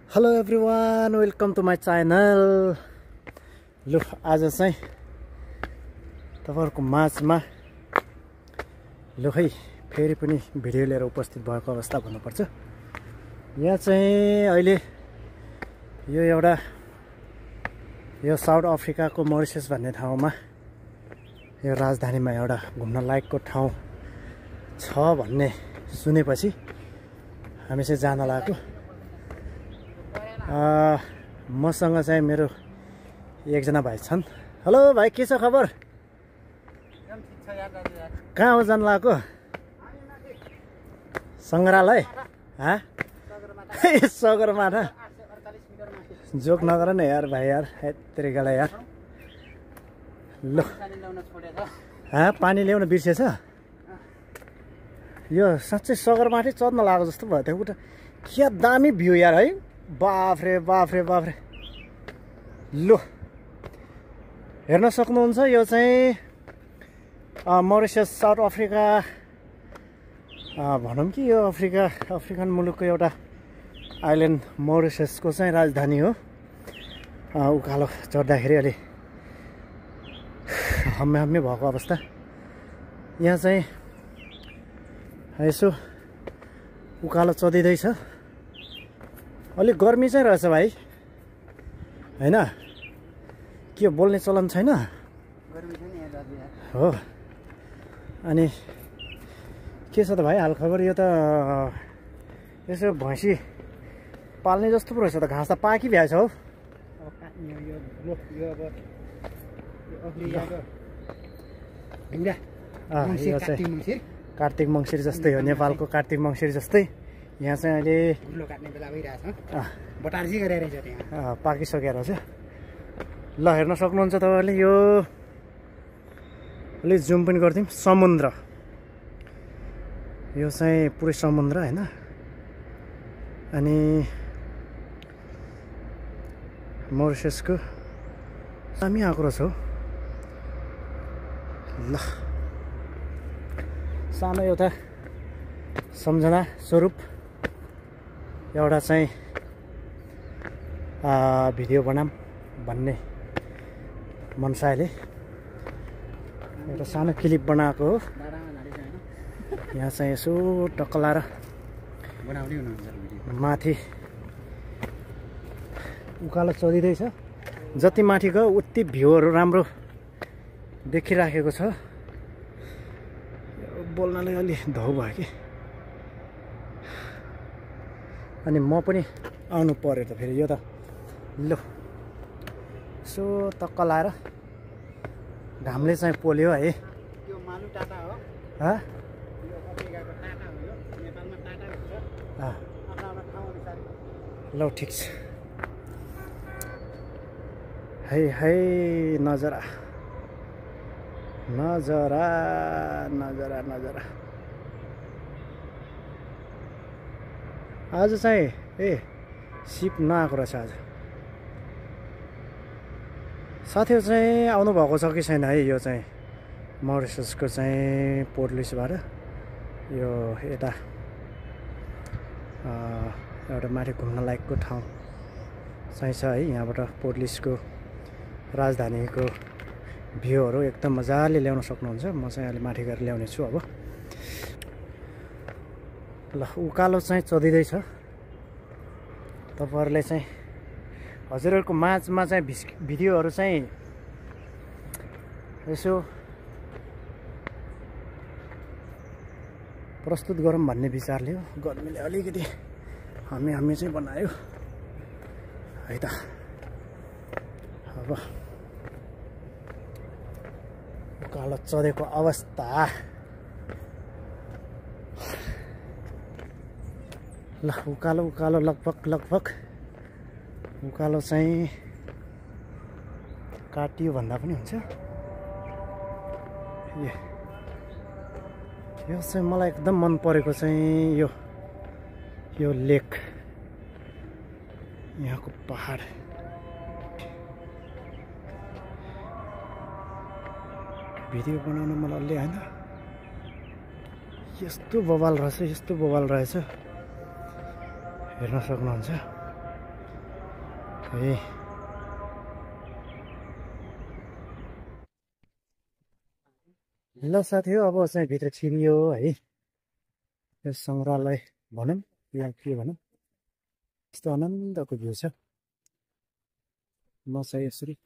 Hello everyone, welcome to my channel. लु आज चाहिँ तपाईँहरूको माझमा लु खै फेरि पनि भिडियो लिएर उपस्थित भएको अवस्था भन्नुपर्छ। यहाँ चाहिँ अहिले यो साउथ अफ्रिकाको मोरिसस भन्ने ठाउँमा यो राजधानीमा एउटा घुम्न लायकको ठाउँ छ भन्ने सुनेपछि हामी चाहिँ जान लागेको। मसँग चाहिँ मेरो एकजना भाइ छन्। हेलो भाइ, के छ खबर? कहाँ हो जानु लागेको? सङ्ग्रहालय? सगरमाथा? जोक नगर न यार भाइ, यार तरिकालाई यार। ल पानी ल्याउन बिर्सेछ? यो साँच्चै सगरमाथि चढ्न लाग्यो जस्तो भयो। त्यो उता क्या दामी भ्यू यार है। बाफ्रे बाफ्रे बाफ्रे। लु हेर्न सक्नुहुन्छ, यो चाहिँ मोरिसस साउथ अफ्रिका भनौँ कि यो अफ्रिकन मुलुकको एउटा आइल्यान्ड मोरिससको चाहिँ राजधानी हो। उकालो चढ्दाखेरि अलि हम्मे भएको अवस्था। यहाँ चाहिँ यसो उकालो चढिँदैछ। अलिक गर्मी चाहिँ रहेछ भाइ, होइन? के बोल्ने चलन छैन हो? अनि के छ त भाइ हालखबर? यो त यसो भैँसी पाल्ने जस्तो पो रहेछ त। घाँस त पाकी भ्याएछ हौ। कार्तिक मङ्सिर जस्तै हो, नेपालको कार्तिक मङ्सिर जस्तै। यहाँ चाहिँ अहिले हुलो काट्ने बेला भइरहेछ। बटार्सी गरिरहेछ त्यहाँ, पाकिसकेर चाहिँ। ल हेर्न सक्नुहुन्छ तपाईँहरूले। यो अलिक जुम पनि गरिदिउँ। समुद्र, यो चाहिँ पुरै समुद्र होइन। अनि मोरिससको दामी आएको रहेछ हौ। ल सानो एउटा सम्झना स्वरूप एउटा चाहिँ भिडियो बनाऊँ भन्ने मनसायले एउटा सानो क्लिप बनाएको हो। यहाँ चाहिँ यसो टक्कलाएर माथि उकालो चढिँदैछ। जति माथि गयो उति भ्यूहरू राम्रो देखिराखेको छ। बोल्नलाई अलि धौ भयो कि। अनि म पनि आउनु पर्यो त फेरि। यो त लु यसो टक्क लाएर घामले चाहिँ पोल्यो है। यो मालु टाटा हो। ल ठिक छ। है नजरा नजरा नजरा नजरा। आज चाहिँ सिप नआएको रहेछ। आज साथीहरू चाहिँ आउनु भएको छ कि छैन है? यो चाहिँ मोरिससको चाहिँ पोर्ट लुइसबाट यो यता एउटा माथि घुम्न लायकको ठाउँ चाहिँ छ है। यहाँबाट पोर्ट लुइसको राजधानीको भ्यूहरू एकदम मजाले ल्याउन सक्नुहुन्छ। म चाहिँ अहिले माथि गएर ल्याउने छु। अब ल उकालो चाहिँ चढिँदैछ। तपाईँहरूले चाहिँ हजुरहरूको माझमा चाहिँ भिडियोहरू चाहिँ यसो प्रस्तुत गरौँ भन्ने विचारले हो। गर्मीले अलिकति हामी चाहिँ बनायो है त। अब उकालो चढेको अवस्था। ल उकालो लगभग उकालो चाहिँ काटियो भन्दा पनि हुन्छ। यो चाहिँ मलाई एकदम मन परेको चाहिँ यो लेक, यहाँको पहाड। भिडियो बनाउन मलाई अलि होइन। यस्तो बवाल रहेछ, हेर्न सक्नुहुन्छ। है। ल साथी हो, अब चाहिँ भित्र छिरियो है। यो सङ्ग्रहालय भनौँ या के भनौँ, यस्तो आनन्दको भ्यू छ। म चाहिँ यसरी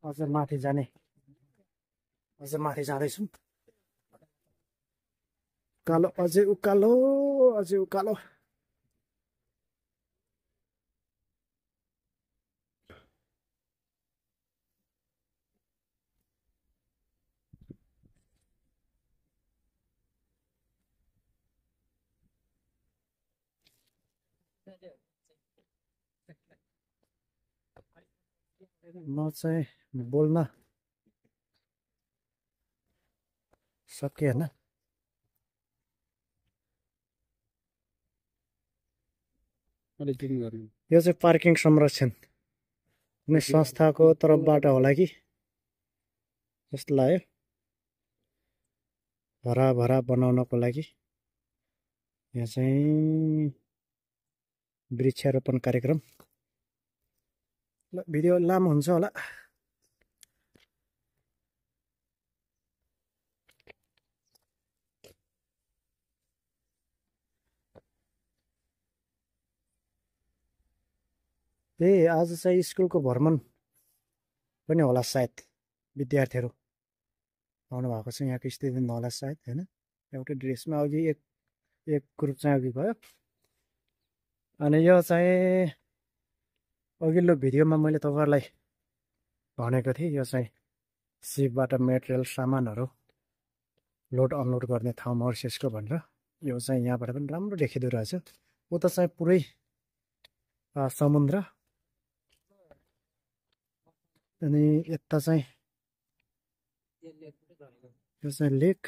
अझ माथि जाँदैछौँ। उकालो, अझै उकालो, अझै उकालो। म चाहिँ बोल्न सके होइन। यो चाहिँ पार्किङ संरक्षण कुनै संस्थाको तर्फबाट होला कि जस्तो लाग्यो। हराभरा बनाउनको लागि यहाँ चाहिँ वृक्षारोपण कार्यक्रम। ल भिडियो लामो हुन्छ होला। आज चाहिँ स्कुलको भ्रमण पनि होला सायद। विद्यार्थीहरू आउनु भएको छ, यहाँको स्टुडेन्ट होला सायद होइन। एउटै ड्रेसमा अघि एक ग्रुप चाहिँ अघि भयो। अनि यो चाहिँ अघिल्लो भिडियोमा मैले तपाईँहरूलाई भनेको थिएँ, यो चाहिँ सिपबाट मेटेरियल सामानहरू लोड अनलोड गर्ने ठाउँ मर्सियसको भनेर। यो चाहिँ यहाँबाट पनि राम्रो देखिँदो रहेछ। उता चाहिँ पुरै समुद्र, अनि यता चाहिँ यो चाहिँ लेक।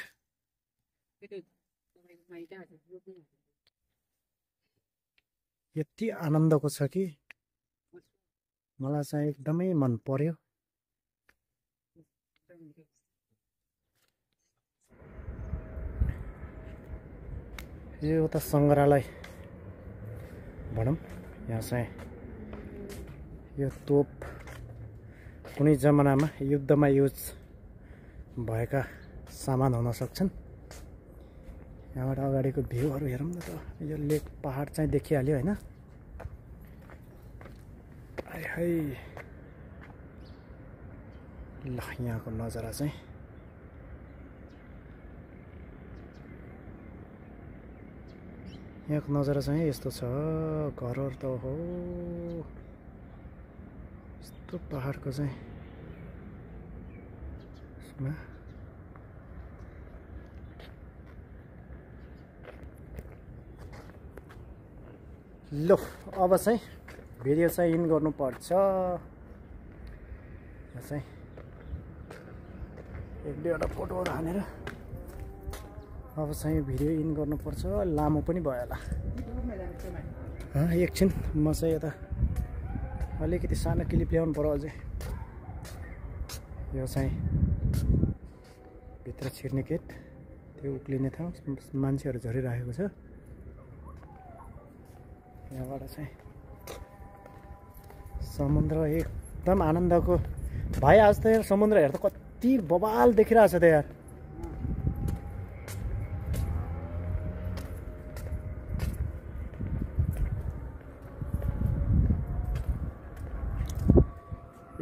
यति आनन्दको छ कि मलाई चाहिँ एकदमै मन पर्यो। यो एउटा सङ्ग्रहालय भनौँ। यहाँ चाहिँ यो तोप कुनै जमानामा युद्धमा युज भएका सामान हुन सक्छन्। यहाँबाट अगाडिको भ्यूहरू हेरौँ न त। यो लेक पहाड चाहिँ देखिहाल्यो होइन। है ल यहाँको नजारा चाहिँ यस्तो छ। घरहरू त हो यस्तो पहाडको चाहिँ ल अब चाहिँ भिडियो चाहिँ इन गर्नुपर्छ। चाहिँ एक दुईवटा फोटोहरू हानेर अब चाहिँ भिडियो इन गर्नुपर्छ। लामो पनि भयो होला। एकछिन म चाहिँ यता अलिकति सानो क्लिप ल्याउनु पर्यो अझै। यो चाहिँ भित्र छिर्ने गेट, त्यो उक्लिने ठाउँ, मान्छेहरू झरिरहेको छ। यहाँबाट चाहिँ समुद्र एकदम आनन्दको। भाइ आज त यार समुद्र हेर्दा कति बवाल देखिरहेको छ त यार।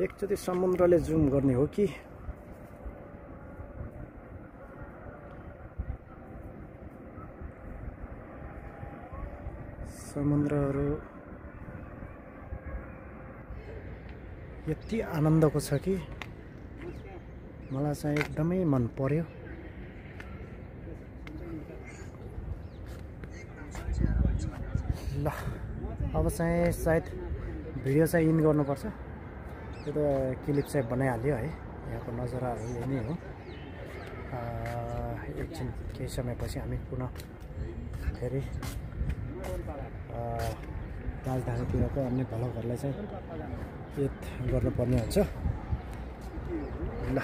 एकचोटि समुद्रले जुम गर्ने हो कि समुद्रहरू यति आनन्दको छ कि मलाई चाहिँ एकदमै मन पर्यो। ल अब चाहिँ सायद भिडियो चाहिँ इन गर्नुपर्छ। त्यो त क्लिप चाहिँ बनाइहाल्यो है। यहाँको नजाराहरू यही नै हो। एकछिन केही समयपछि हामी पुनः फेरि राजधानीतिरको अन्य भ्लगहरूलाई चाहिँ एड गर्नुपर्ने हुन्छ। ल